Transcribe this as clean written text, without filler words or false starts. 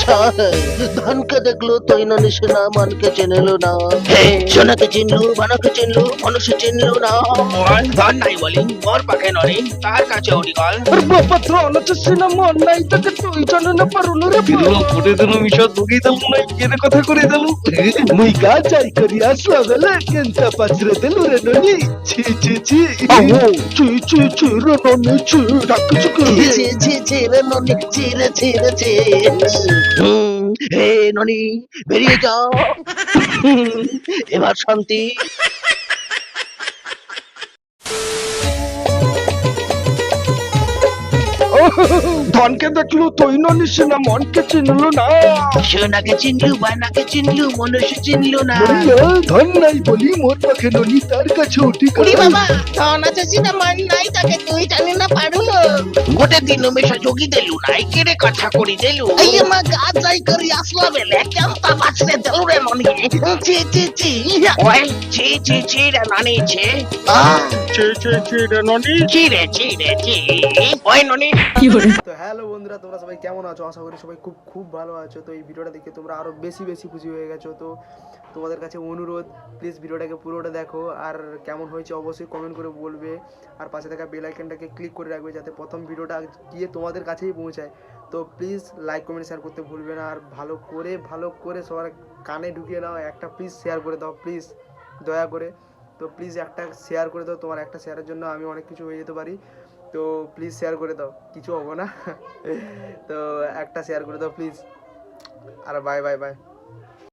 আচ্ছা, ধনকে দেখলো তৈ না নিশে না, মনকে চেনলো না, সোনাকে চিনলু, বানাকে চিনলু, মানুষ চিনলু না। ধন নাই বলি মোর পাখে ননি তার কাছে উঠি গল বাবা ধন আছে না মন নাই তাকে তুই জানে না পারুল রে দিলো কোটে দিলো মিশা দুগি দিলো নাই কেনে কথা করে দিলো মুই গা যাই করি আসলা বেলা কেনটা পাছরে দিলু রে ননি ছি ছি ছি ছি ছি ছি রে ননি ছি ডাকছু ছি ছি ছি ছি রে ননি, ছি রে ছি রে ছি। হে ননি, বেরিয়ে যাও। এবার শান্তি। ধনকে দেখলো তুই ননিস না মনকে চিনলো না সোনাকে চিনলু, বানাকে চিনলু, মানুষ চিনলু না। ধন নাই বলি মোর পাখে ননি তার কাছে উঠি ওরে বাবা, ধন আছে সিনা মান নাই তাকে তুই জানি না পারুল। গোটে দিন মেশা যোগী দেলু নাই, কেড়ে কথা করি দেলু। এই মা গা যাই করি আসলা বেলে কেমতা বাঁচলে দেলু রে ননি। ছি ছি ছি। ওই ছি ছি ছি রে ননি ছি। ছি ছি ছি রে ননি ছি রে ছি রে ছি। ওই ননি। তো হ্যালো বন্ধুরা, তোমরা সবাই কেমন আছো? আশা করি সবাই খুব খুব ভালো আছো। তো এই ভিডিওটা দেখে তোমরা আরও বেশি বেশি খুশি হয়ে গেছো। তো তোমাদের কাছে অনুরোধ, প্লিজ ভিডিওটাকে পুরোটা দেখো, আর কেমন হয়েছে অবশ্যই কমেন্ট করে বলবে, আর পাশে থাকা বেল আইকনটাকে ক্লিক করে রাখবে যাতে প্রথম ভিডিওটা গিয়ে তোমাদের কাছেই পৌঁছায়। তো প্লিজ লাইক কমেন্ট শেয়ার করতে ভুলবে না, আর ভালো করে সবার কানে ঢুকিয়ে নাও, একটা প্লিজ শেয়ার করে দাও প্লিজ, দয়া করে। তো প্লিজ একটা শেয়ার করে দাও, তোমার একটা শেয়ারের জন্য আমি অনেক কিছু হয়ে যেতে পারি। তো প্লিজ শেয়ার করে দাও, কিছু হবো না। তো একটা শেয়ার করে দাও প্লিজ, আর বাই বাই বাই।